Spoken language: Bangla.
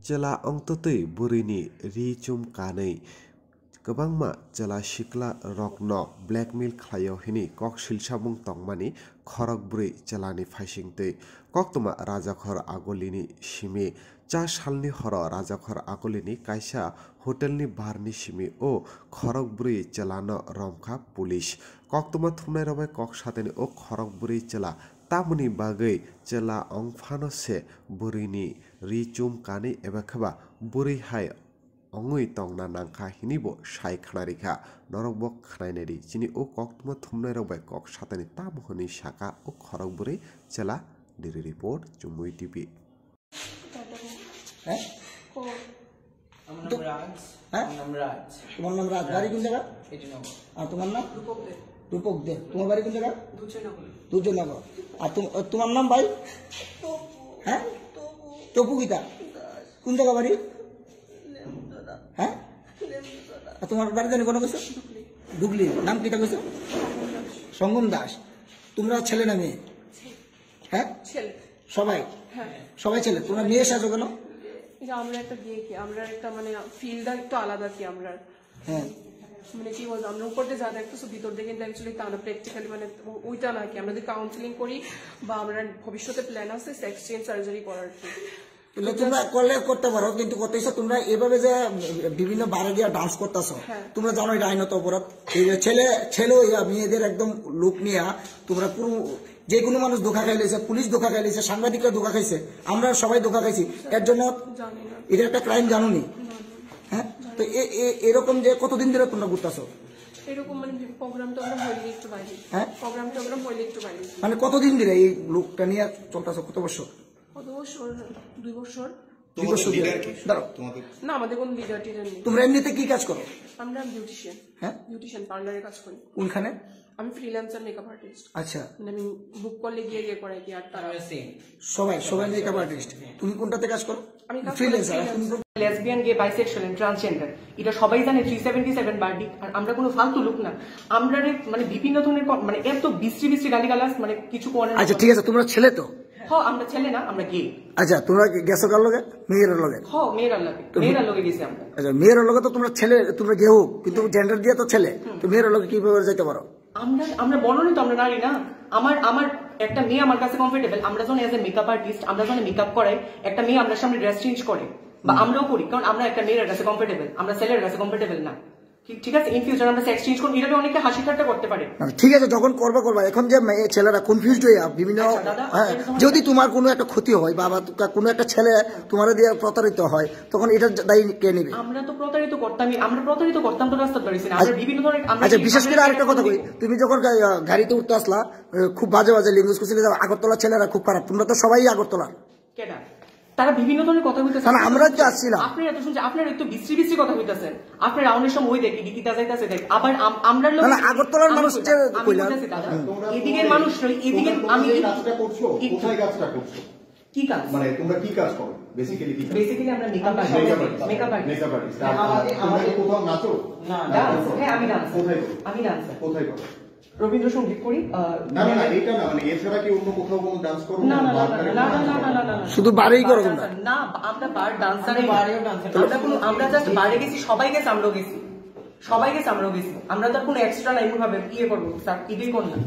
Cela angtotei burini ri chum kanei गोबांमा चला सिक्ला रकनो ब्लैकमेल खायो हिनी कक सिलसामुं तंगमानि खरक बुरै चलानि फाइसिंतै कक्तमा राजाखर आगलिनि सिमि 4 सालनि हर राजाखर आगलिनि कायसा होटेलनि बारनि सिमि ओ खरक बुरै चलानो रमखा पुलिस कक्तमा थुमनाय रबाय कक सातेनि ओ खरक बुरै चला तामुनि बागै चला अंगफानो से बुरैनि रिचुम कानि एबा खबा बुरै हाय Ongoi tong na nangka hini bo sai khanarika norok bo khnainari chini o koktuma thumnai rok bai kok satani tamuhoni saka o khorok buri chela diri report Chumui TV তোমার নাম রাজ বাড়ি কোন জায়গা আর তোমার নাম রূপক দে তোমার বাড়ি কোন জায়গা দুর্জনগর আর তোমার নাম ভাই হ্যাঁ টপু গীতা কোন জায়গা বাড়ি হ্যাঁ তোমার বাড়ি জানি কোনো কিছু ডুগলি নাম কিটা কিছু সঙ্গম দাস তোমরা ছেলে না মেয়ে হ্যাঁ সবাই সবাই ছেলে তোমরা মেয়ে সাজো কেন আমরা একটা বিয়ে কি আমরা একটা মানে ফিল্ডটা একটু আলাদা কি আমরা হ্যাঁ মানে কি বলবো আমরা উপরে যা দেখতেছো ভিতর থেকে কিন্তু অ্যাকচুয়ালি তা না প্র্যাকটিক্যালি মানে ওইটা না কি আমরা যদি কাউন্সিলিং করি বা আমরা ভবিষ্যতে প্ল্যান আছে সেক্স চেঞ্জ সার্জারি করার কি তোমরা করলে করতে পারো কিন্তু করতেছো তোমরা এভাবে যে বিভিন্ন বারে গিয়ে ডান্স করতেছো তোমরা জানো এটা আইনত অপরাধ এই ছেলে ছেলে মেয়েদের একদম লুক নিয়ে তোমরা পুরো যে কোনো মানুষ ধোকা খাইলেছে পুলিশ ধোকা খাইলেছে সাংবাদিকরা ধোকা খাইছে আমরা সবাই ধোকা খাইছি এর জন্য এটা একটা ক্রাইম জানোনি হ্যাঁ তো এরকম যে কতদিন ধরে তোমরা ঘুরতেছো এরকম মানে প্রোগ্রামটা আমরা হইলে একটু বাইরে হ্যাঁ প্রোগ্রামটা হইলে একটু বাইরে মানে কতদিন ধরে এই লোকটা নিয়ে চলতেছো কত বছর 2 বছর না আমাদের কোনো লিডার টিডার নেই তোমরা এমনিতে কি কাজ করো আমরা বিউটিশিয়ান হ্যাঁ বিউটিশিয়ান পার্লারে কাজ করি কোনখানে আমি ফ্রিল্যান্সার মেকআপ আর্টিস্ট আচ্ছা মানে আমি বুক করলে গিয়ে করাই কি আর তারা সবাই মেকআপ আর্টিস্ট তুমি কোনটাতে কাজ করো আমি freelancer lesbian gay bisexual and transgender এটা সবাই জানে 377 বার্ডিক আর আমরা কোনো ফালতু লোক না আমরা মানে বিভিন্ন ধরনের মানে এত বিশ্রী গালিগালাজ মানে কিছু করে আচ্ছা ঠিক আছে তোমরা ছেলে তো হ্যাঁ আমরা ছেলে না আমরা গে আচ্ছা তোমরা গেছো কার লগে মেয়ের লগে হ্যাঁ মেয়ের লগে গেছি আমরা আচ্ছা মেয়ের লগে তো তোমরা ছেলে তোমরা গেও কিন্তু জেন্ডার দিয়ে তো ছেলে তো মেয়ের লগে কিভাবে যাইতে পারো আমরা বলনি তো আমরা নারী না আমার একটা মেয়ে আমার কাছে কমফোর্টেবল আমরা যখন এজ এ মেকআপ আর্টিস্ট আমরা যখন মেকআপ করাই একটা মেয়ে আমরা সামনে ড্রেস চেঞ্জ করে বা আমরাও করি কারণ আমরা একটা মেয়ের কাছে কমফোর্টেবল আমরা ছেলের কাছে কমফোর্টেবল না ঠিক আছে ইন ফিউচার আমরা সেক্স চেঞ্জ করব এটা অনেকে হাসি ঠাট্টা করতে পারে ঠিক আছে যখন করবা এখন যে ছেলেরা কনফিউজড হয়ে বিভিন্ন যদি তোমার কোনো একটা ক্ষতি হয় বা কোনো একটা ছেলে তোমার দিয়ে প্রতারিত হয় তখন এটা দায়ী কে নেবে আমরা তো প্রতারিত করতাম তো রাস্তা ধরেছি না আমরা বিভিন্ন ধরনের আচ্ছা বিশেষ করে আরেকটা কথা কই তুমি যখন গাড়িতে উঠতে আসলা খুব বাজে লিঙ্গুস করছিলে আগরতলা ছেলেরা খুব খারাপ তোমরা তো সবাই আগরতলা কেডা তারা বিভিন্ন ধরনের কথা কইতেছে না আমরা তো আসছিলাম আপনারা এত শুনছেন আপনারা একটু বিশ্রী কথা কইতেছেন আপনারা রাউন্ডের সময় ওই দেখি গীতা যাইতাছে দেখ আবার আমরা লোক না আগরতলার মানুষ যে কইলা এদিকের মানুষ নই এদিকে আমি কাজটা করছো কোথায় কাজটা করছো কি কাজ মানে তোমরা কি কাজ করো বেসিক্যালি কি বেসিক্যালি আমরা মেকআপ আর্টিস্ট আমাদের কোথাও নাচো না ডান্স হ্যাঁ আমি ডান্স কোথায় করো রবীন্দ্রসঙ্গীত করি না এটা না মানে এছাড়া কি অন্য কোথাও কোনো ডান্স করো না শুধু বারেই করো তোমরা না আমরা বার ডান্সার আমরা জাস্ট বারে গেছি সবাই গেছে আমরাও গেছি আমরা তো কোনো এক্সট্রা নাই ভাবে করবো স্যার ইডি করলাম